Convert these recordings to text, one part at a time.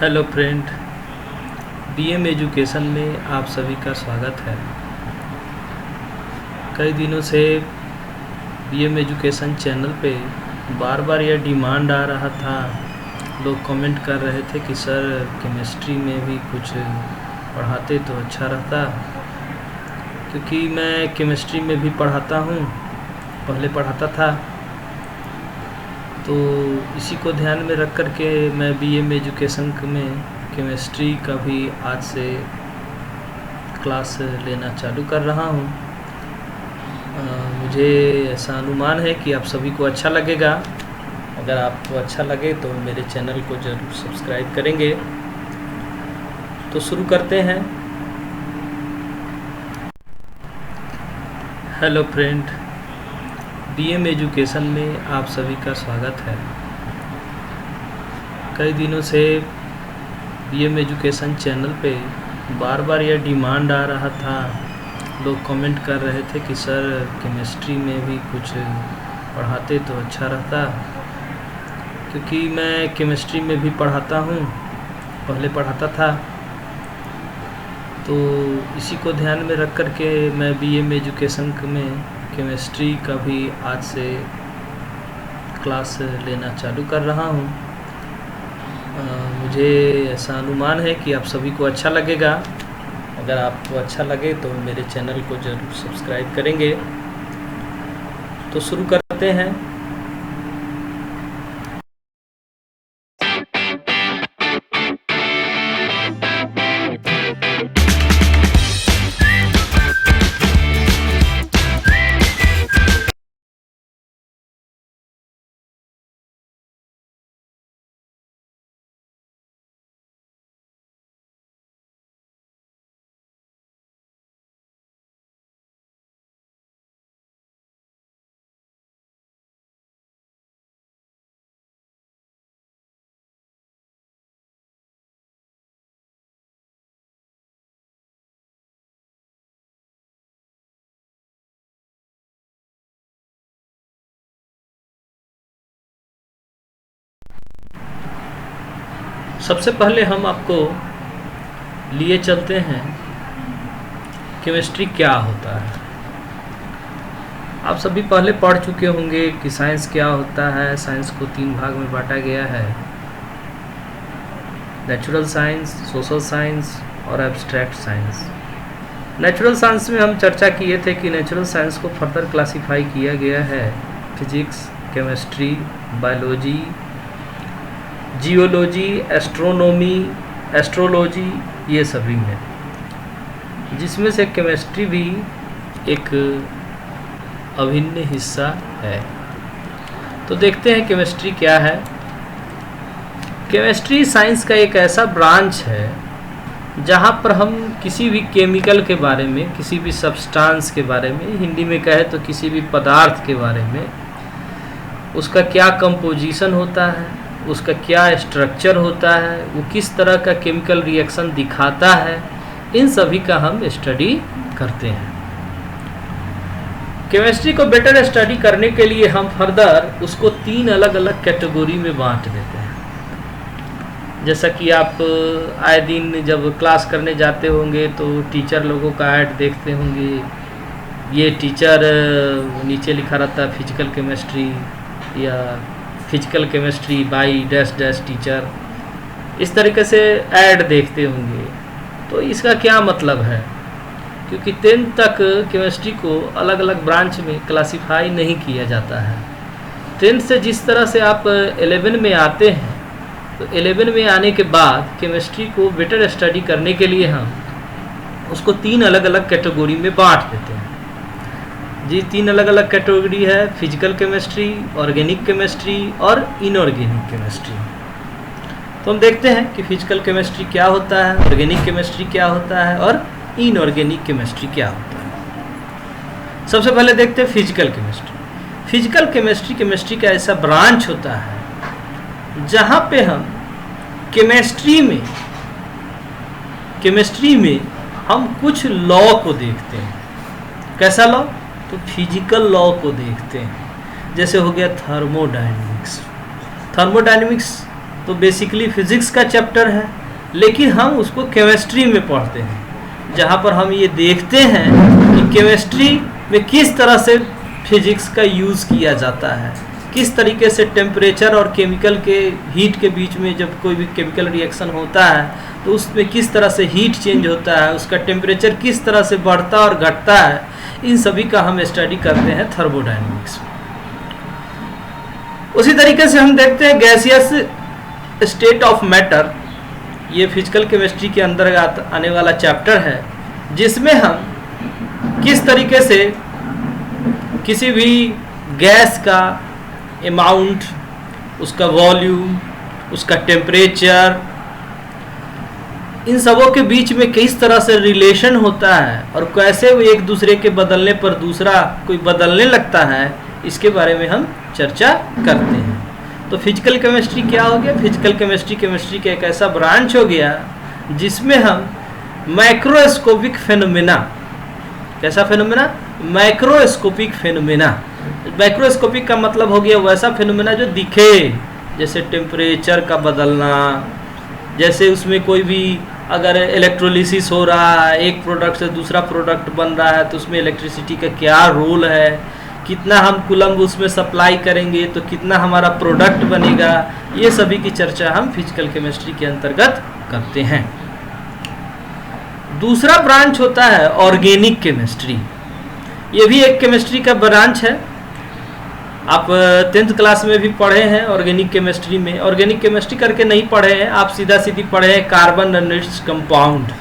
Hello friend, BM education में आप सभी का स्वागत है। कई दिनों से बीएम एजुकेशन चैनल पे बार बार यह डिमांड आ रहा था, लोग कमेंट कर रहे थे कि सर केमिस्ट्री में भी कुछ पढ़ाते तो अच्छा रहता, क्योंकि मैं केमिस्ट्री में भी पढ़ाता हूँ, पहले पढ़ाता था। तो इसी को ध्यान में रख कर के मैं बीएम एजुकेशन में केमिस्ट्री का भी आज से क्लास लेना चालू कर रहा हूँ। मुझे ऐसा अनुमान है कि आप सभी को अच्छा लगेगा। अगर आपको अच्छा लगे तो मेरे चैनल को ज़रूर सब्सक्राइब करेंगे। तो शुरू करते हैं। हेलो फ्रेंड, बीएम एजुकेशन में आप सभी का स्वागत है। कई दिनों से बीएम एजुकेशन चैनल पे बार बार यह डिमांड आ रहा था, लोग कमेंट कर रहे थे कि सर केमिस्ट्री में भी कुछ पढ़ाते तो अच्छा रहता, क्योंकि मैं केमिस्ट्री में भी पढ़ाता हूँ, पहले पढ़ाता था। तो इसी को ध्यान में रख कर के मैं बीएम एजुकेशन में केमिस्ट्री का भी आज से क्लास लेना चालू कर रहा हूँ। मुझे ऐसा अनुमान है कि आप सभी को अच्छा लगेगा। अगर आपको अच्छा लगे तो मेरे चैनल को ज़रूर सब्सक्राइब करेंगे। तो शुरू करते हैं। सबसे पहले हम आपको लिए चलते हैं केमिस्ट्री क्या होता है। आप सभी पहले पढ़ चुके होंगे कि साइंस क्या होता है। साइंस को 3 भाग में बांटा गया है, नेचुरल साइंस, सोशल साइंस और एब्स्ट्रैक्ट साइंस। नेचुरल साइंस में हम चर्चा किए थे कि नेचुरल साइंस को फर्दर क्लासिफाई किया गया है physics, chemistry, biology, geology, astronomy, astrology, ये सभी में, जिसमें से केमिस्ट्री भी एक अभिन्न हिस्सा है। तो देखते हैं केमिस्ट्री क्या है। केमिस्ट्री साइंस का एक ऐसा ब्रांच है जहाँ पर हम किसी भी केमिकल के बारे में, किसी भी सब्सटेंस के बारे में, हिंदी में कहे तो किसी भी पदार्थ के बारे में, उसका क्या कंपोजिशन होता है, उसका क्या स्ट्रक्चर होता है, वो किस तरह का केमिकल रिएक्शन दिखाता है, इन सभी का हम स्टडी करते हैं। केमिस्ट्री को बेटर स्टडी करने के लिए हम फर्दर उसको 3 अलग अलग कैटेगरी में बांट देते हैं। जैसा कि आप आए दिन जब क्लास करने जाते होंगे तो टीचर लोगों का ऐड देखते होंगे। ये टीचर नीचे लिखा रहता है फिजिकल केमिस्ट्री या physical chemistry by dash dash teacher, इस तरीके से ऐड देखते होंगे। तो इसका क्या मतलब है, क्योंकि 10th तक केमिस्ट्री को अलग अलग ब्रांच में क्लासिफाई नहीं किया जाता है। 10th से जिस तरह से आप 11 में आते हैं, तो 11 में आने के बाद केमिस्ट्री को बेटर स्टडी करने के लिए हम उसको 3 अलग अलग कैटेगरी में बांट देते हैं। जी 3 अलग अलग कैटेगरी है, फिजिकल केमिस्ट्री, ऑर्गेनिक केमिस्ट्री और इनऑर्गेनिक केमिस्ट्री। तो हम देखते हैं कि फिजिकल केमिस्ट्री क्या होता है, ऑर्गेनिक केमिस्ट्री क्या होता है और इनऑर्गेनिक केमिस्ट्री क्या होता है। सबसे पहले देखते हैं physical chemistry. Physical chemistry chemistry का ऐसा ब्रांच होता है जहाँ पे हम केमिस्ट्री में हम कुछ लॉ को देखते हैं। कैसा लॉ? तो फिजिकल लॉ को देखते हैं। जैसे हो गया थर्मोडायनेमिक्स। थर्मोडायनेमिक्स तो बेसिकली फिजिक्स का चैप्टर है, लेकिन हम उसको केमिस्ट्री में पढ़ते हैं, जहाँ पर हम ये देखते हैं कि केमिस्ट्री में किस तरह से फिजिक्स का यूज़ किया जाता है, किस तरीके से टेम्परेचर और केमिकल के हीट के बीच में जब कोई भी केमिकल रिएक्शन होता है तो उसमें किस तरह से हीट चेंज होता है, उसका टेम्परेचर किस तरह से बढ़ता और घटता है, इन सभी का हम स्टडी करते हैं थर्मोडायनेमिक्स में। उसी तरीके से हम देखते हैं गैसियस स्टेट ऑफ मैटर, ये फिजिकल केमिस्ट्री के अंतर्गत आने वाला चैप्टर है, जिसमें हम किस तरीके से किसी भी गैस का अमाउंट, उसका वॉल्यूम, उसका टेम्परेचर, इन सबों के बीच में किस तरह से रिलेशन होता है और कैसे वो एक दूसरे के बदलने पर दूसरा कोई बदलने लगता है, इसके बारे में हम चर्चा करते हैं। तो फिजिकल केमिस्ट्री क्या हो गया? फिजिकल केमिस्ट्री केमिस्ट्री का एक ऐसा ब्रांच हो गया जिसमें हम माइक्रोस्कोपिक फेनोमेना, कैसा फेनोमेना? Microscopic phenomena. माइक्रोस्कोपिक का मतलब हो गया वैसा फेनोमेना जो दिखे, जैसे टेम्परेचर का बदलना, जैसे उसमें कोई भी अगर इलेक्ट्रोलिसिस हो रहा है, एक प्रोडक्ट से दूसरा प्रोडक्ट बन रहा है तो उसमें इलेक्ट्रिसिटी का क्या रोल है, कितना हम कूलम्ब उसमें सप्लाई करेंगे तो कितना हमारा प्रोडक्ट बनेगा, ये सभी की चर्चा हम फिजिकल केमिस्ट्री के अंतर्गत करते हैं। दूसरा ब्रांच होता है ऑर्गेनिक केमिस्ट्री। ये भी एक केमिस्ट्री का ब्रांच है, आप 10th क्लास में भी पढ़े हैं ऑर्गेनिक केमिस्ट्री में। ऑर्गेनिक केमिस्ट्री करके नहीं पढ़े हैं, आप सीधा सीधी पढ़े हैं कार्बन एंड इट्स कंपाउंड।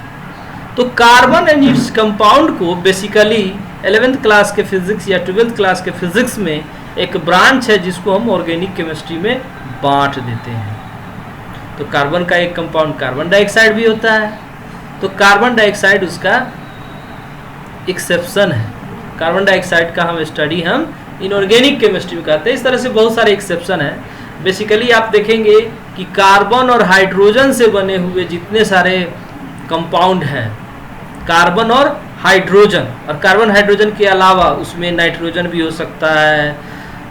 तो कार्बन एंड इट्स कंपाउंड को बेसिकली 11th क्लास के फिजिक्स या 12th क्लास के फिजिक्स में एक ब्रांच है जिसको हम ऑर्गेनिक केमिस्ट्री में बांट देते हैं। तो कार्बन का एक कंपाउंड कार्बन डाइऑक्साइड भी होता है, तो कार्बन डाइऑक्साइड उसका एक्सेप्शन है। कार्बन डाइऑक्साइड का हम स्टडी हम इनऑर्गेनिक केमिस्ट्री में करते हैं। इस तरह से बहुत सारे एक्सेप्शन है। बेसिकली आप देखेंगे कि कार्बन और हाइड्रोजन से बने हुए जितने सारे कंपाउंड हैं, कार्बन और हाइड्रोजन, और कार्बन हाइड्रोजन के अलावा उसमें नाइट्रोजन भी हो सकता है,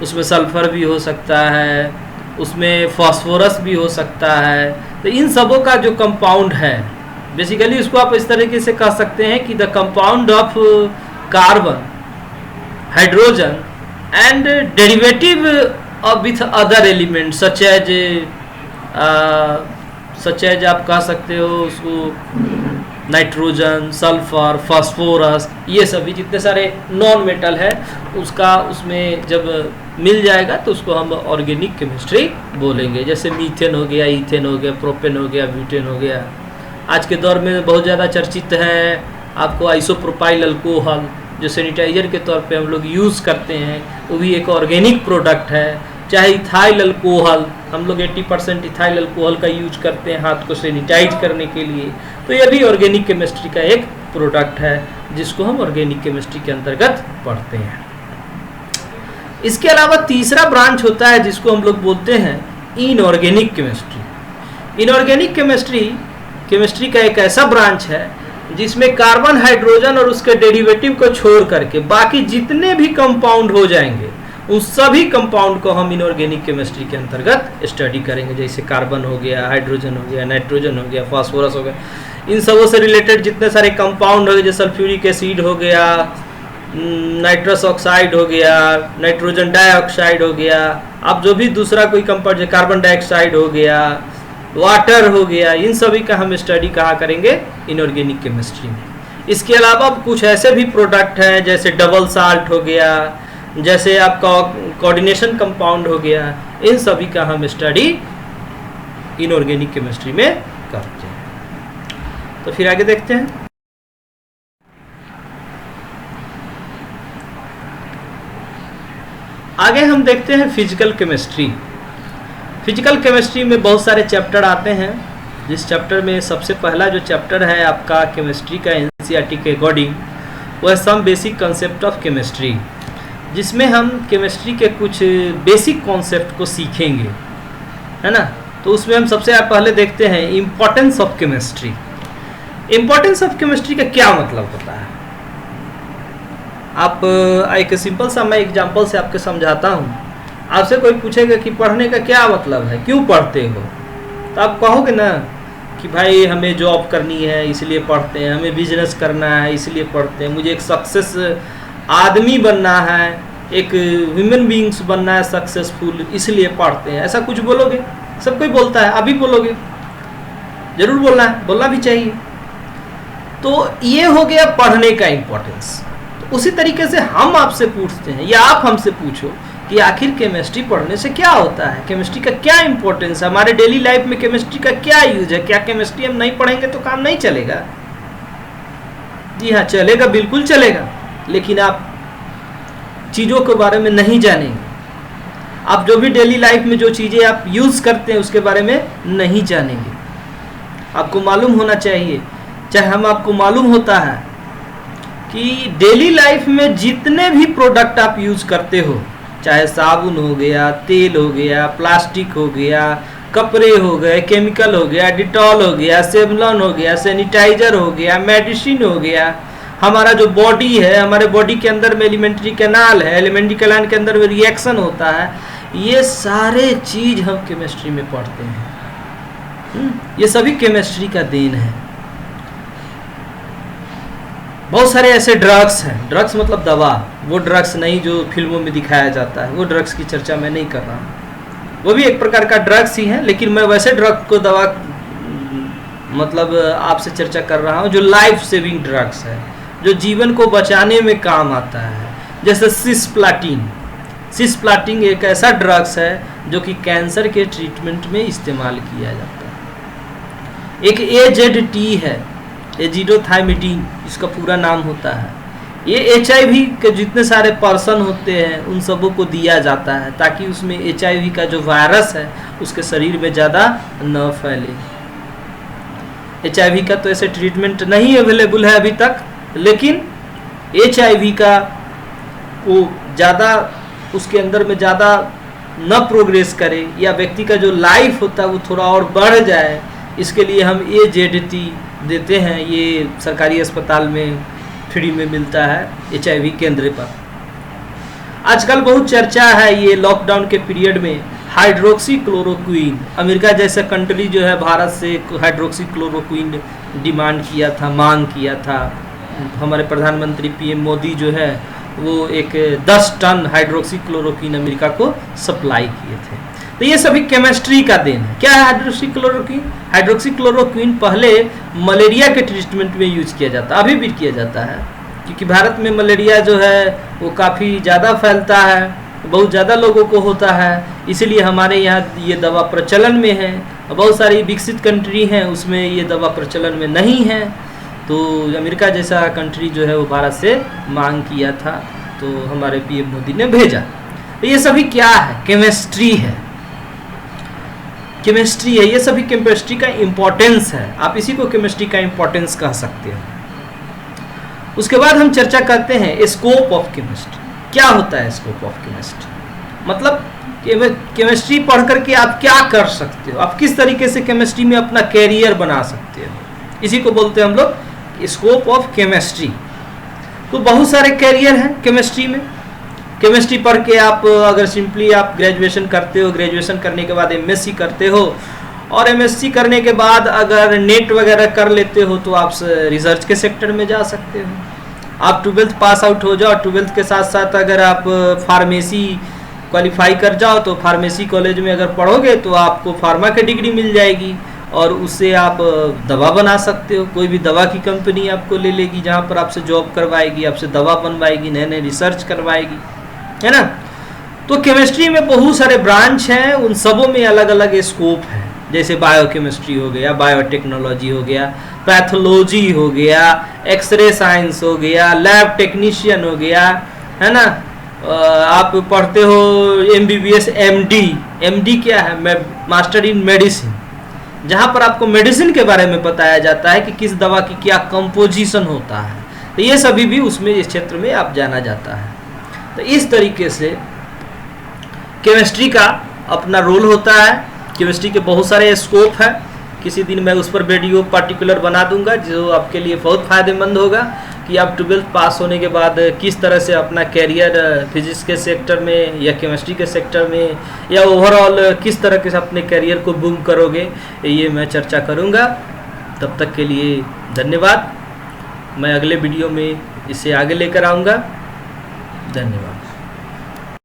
उसमें सल्फर भी हो सकता है, उसमें फास्फोरस भी हो सकता है। तो इन सबों का जो कंपाउंड है, बेसिकली उसको आप इस तरीके से कह सकते हैं कि the compound of carbon, hydrogen and derivative with other elements such as आप कह सकते हो उसको नाइट्रोजन, सल्फर, फास्फोरस, ये सभी जितने सारे नॉन मेटल है उसका उसमें जब मिल जाएगा तो उसको हम ऑर्गेनिक केमिस्ट्री बोलेंगे। जैसे मीथेन हो गया, ईथेन हो गया, प्रोपेन हो गया, ब्यूटेन हो गया। आज के दौर में बहुत ज़्यादा चर्चित है आपको आइसोप्रोपाइल अल्कोहल, जो सैनिटाइजर के तौर पे हम लोग यूज़ करते हैं, वो भी एक ऑर्गेनिक प्रोडक्ट है। चाहे इथाइल अल्कोहल, हम लोग 80% इथाइल अल्कोहल का यूज करते हैं हाथ को सैनिटाइज करने के लिए, तो ये भी ऑर्गेनिक केमिस्ट्री का एक प्रोडक्ट है जिसको हम ऑर्गेनिक केमिस्ट्री के अंतर्गत पढ़ते हैं। इसके अलावा तीसरा ब्रांच होता है जिसको हम लोग बोलते हैं इनऑर्गेनिक केमिस्ट्री। इनऑर्गेनिक केमिस्ट्री का एक ऐसा ब्रांच है जिसमें कार्बन, हाइड्रोजन और उसके डेरिवेटिव को छोड़ करके बाकी जितने भी कंपाउंड हो जाएंगे उस सभी कंपाउंड को हम इनऑर्गेनिक केमिस्ट्री के अंतर्गत स्टडी करेंगे। जैसे कार्बन हो गया, हाइड्रोजन हो गया, नाइट्रोजन हो गया, फास्फोरस हो गया, इन सबों से रिलेटेड जितने सारे कंपाउंड हो गए, जैसे सल्फ्यूरिक एसिड हो गया, नाइट्रस ऑक्साइड हो गया, नाइट्रोजन डाइऑक्साइड हो गया, अब जो भी दूसरा कोई कंपाउंड है, कार्बन डाइऑक्साइड हो गया, वाटर हो गया, इन सभी का हम स्टडी कहाँ करेंगे? इनऑर्गेनिक केमिस्ट्री में। इसके अलावा कुछ ऐसे भी प्रोडक्ट हैं जैसे डबल साल्ट हो गया, जैसे आपका कोऑर्डिनेशन कंपाउंड हो गया, इन सभी का हम स्टडी इनऑर्गेनिक केमिस्ट्री में करते हैं। तो फिर आगे देखते हैं। आगे हम देखते हैं फिजिकल केमिस्ट्री। फिजिकल केमिस्ट्री में बहुत सारे चैप्टर आते हैं, जिस चैप्टर में सबसे पहला जो चैप्टर है आपका केमिस्ट्री का एनसीईआरटी के अकॉर्डिंग, वह some basic concept of chemistry, जिसमें हम केमिस्ट्री के कुछ बेसिक कॉन्सेप्ट को सीखेंगे, है ना। तो उसमें हम सबसे पहले देखते हैं importance of chemistry. Importance of chemistry का क्या मतलब होता है? आप एक सिंपल सा मैं एग्जांपल से आपके समझाता हूँ। आपसे कोई पूछेगा कि पढ़ने का क्या मतलब है, क्यों पढ़ते हो, तो आप कहोगे ना कि भाई हमें जॉब करनी है इसलिए पढ़ते हैं, हमें बिजनेस करना है इसलिए पढ़ते हैं, मुझे एक सक्सेस आदमी बनना है, एक ह्यूमन बीइंग्स बनना है सक्सेसफुल, इसलिए पढ़ते हैं, ऐसा कुछ बोलोगे? सब कोई बोलता है, अभी बोलोगे, जरूर बोलना है, बोलना भी चाहिए। तो ये हो गया पढ़ने का इम्पोर्टेंस। तो उसी तरीके से हम आपसे पूछते हैं या आप हमसे पूछो कि आखिर केमिस्ट्री पढ़ने से क्या होता है, केमिस्ट्री का क्या इंपॉर्टेंस है, हमारे डेली लाइफ में केमिस्ट्री का क्या यूज है, क्या केमिस्ट्री हम नहीं पढ़ेंगे तो काम नहीं चलेगा? जी हाँ, चलेगा, बिल्कुल चलेगा, लेकिन आप चीज़ों के बारे में नहीं जानेंगे। आप जो भी डेली लाइफ में जो चीज़ें आप यूज़ करते हैं उसके बारे में नहीं जानेंगे। आपको मालूम होना चाहिए, चाहे हम आपको मालूम होता है कि डेली लाइफ में जितने भी प्रोडक्ट आप यूज़ करते हो, चाहे साबुन हो गया, तेल हो गया, प्लास्टिक हो गया, कपड़े हो गए, केमिकल हो गया, डिटॉल हो गया, सेवलॉन हो गया, सैनिटाइजर हो गया, मेडिसिन हो गया, हमारा जो बॉडी है, हमारे बॉडी के अंदर में एलिमेंट्री कैनाल है, एलिमेंट्री कैनाल के अंदर में रिएक्शन होता है, ये सारे चीज हम केमिस्ट्री में पढ़ते हैं। ये सभी केमिस्ट्री का देन है। बहुत सारे ऐसे ड्रग्स हैं, ड्रग्स मतलब दवा, वो ड्रग्स नहीं जो फिल्मों में दिखाया जाता है, वो ड्रग्स की चर्चा मैं नहीं कर रहा हूँ, वो भी एक प्रकार का ड्रग्स ही है, लेकिन मैं वैसे ड्रग को दवा मतलब आपसे चर्चा कर रहा हूँ जो लाइफ सेविंग ड्रग्स है, जो जीवन को बचाने में काम आता है। जैसे सिस्प्लाटिन, सिस्प्लाटिन एक ऐसा ड्रग्स है जो कि कैंसर के ट्रीटमेंट में इस्तेमाल किया जाता है। एक AZT है, एजिडोथाइमिडीन इसका पूरा नाम होता है। ये HIV के जितने सारे पर्सन होते हैं उन सबों को दिया जाता है ताकि उसमें HIV का जो वायरस है उसके शरीर में ज़्यादा न फैले। HIV का तो ऐसे ट्रीटमेंट नहीं अवेलेबल है अभी तक, लेकिन HIV का वो ज़्यादा उसके अंदर में ज़्यादा न प्रोग्रेस करे या व्यक्ति का जो लाइफ होता है वो थोड़ा और बढ़ जाए, इसके लिए हम AZT देते हैं। ये सरकारी अस्पताल में फ्री में मिलता है HIV केंद्र पर। आजकल बहुत चर्चा है ये लॉकडाउन के पीरियड में हाइड्रोक्सी क्लोरोक्विन, अमेरिका जैसा कंट्री जो है भारत से हाइड्रोक्सी क्लोरोक्विन डिमांड किया था, मांग किया था। हमारे प्रधानमंत्री PM मोदी जो है वो एक 10 टन हाइड्रोक्सी क्लोरोक्विन अमेरिका को सप्लाई किए थे। तो ये सभी केमिस्ट्री का देन है। क्या है हाइड्रोक्सी क्लोरोक्विन? हाइड्रोक्सी क्लोरोक्विन पहले मलेरिया के ट्रीटमेंट में यूज किया जाता, अभी भी किया जाता है, क्योंकि भारत में मलेरिया जो है वो काफ़ी ज़्यादा फैलता है, बहुत ज़्यादा लोगों को होता है, इसलिए हमारे यहाँ ये दवा प्रचलन में है। बहुत सारी विकसित कंट्री हैं उसमें ये दवा प्रचलन में नहीं है, तो अमेरिका जैसा कंट्री जो है वो भारत से मांग किया था, तो हमारे PM मोदी ने भेजा। तो ये सभी क्या है? केमिस्ट्री है, केमिस्ट्री है, ये सभी केमिस्ट्री का इम्पोर्टेंस है। आप इसी को केमिस्ट्री का इम्पोर्टेंस कह सकते हो। उसके बाद हम चर्चा करते हैं स्कोप ऑफ केमिस्ट्री। क्या होता है स्कोप ऑफ केमिस्ट्री? मतलब केमिस्ट्री पढ़ करके आप क्या कर सकते हो, आप किस तरीके से केमिस्ट्री में अपना कैरियर बना सकते हो, इसी को बोलते हैं हम लोग स्कोप ऑफ केमिस्ट्री। तो बहुत सारे कैरियर हैं केमिस्ट्री में। केमिस्ट्री पढ़ के आप अगर सिंपली आप ग्रेजुएशन करते हो, ग्रेजुएशन करने के बाद MSc करते हो, और MSc करने के बाद अगर नेट वगैरह कर लेते हो तो आप रिसर्च के सेक्टर में जा सकते हो। आप 12th पास आउट हो जाओ, 12th के साथ साथ अगर आप फार्मेसी क्वालिफाई कर जाओ तो फार्मेसी कॉलेज में अगर पढ़ोगे तो आपको फार्मा की डिग्री मिल जाएगी और उससे आप दवा बना सकते हो। कोई भी दवा की कंपनी आपको ले लेगी जहाँ पर आपसे जॉब करवाएगी, आपसे दवा बनवाएगी, नए नए रिसर्च करवाएगी, है ना। तो केमिस्ट्री में बहुत सारे ब्रांच हैं, उन सबों में अलग अलग स्कोप है। जैसे बायोकेमिस्ट्री हो गया, बायोटेक्नोलॉजी हो गया, पैथोलॉजी हो गया, एक्सरे साइंस हो गया, लैब टेक्नीशियन हो गया, है ना। आप पढ़ते हो MBBS MD क्या है? मास्टर इन मेडिसिन, जहाँ पर आपको मेडिसिन के बारे में बताया जाता है कि किस दवा की क्या कंपोजिशन होता है। तो ये सभी भी उसमें इस क्षेत्र में आप जाना जाता है। तो इस तरीके से केमिस्ट्री का अपना रोल होता है। केमिस्ट्री के बहुत सारे स्कोप है, किसी दिन मैं उस पर वीडियो पार्टिकुलर बना दूंगा जो आपके लिए बहुत फ़ायदेमंद होगा। कि आप 12th पास होने के बाद किस तरह से अपना कैरियर फिजिक्स के सेक्टर में या केमिस्ट्री के सेक्टर में या ओवरऑल किस तरह के अपने कैरियर को बूम करोगे, ये मैं चर्चा करूँगा। तब तक के लिए धन्यवाद। मैं अगले वीडियो में इसे आगे लेकर आऊँगा। धन्यवाद।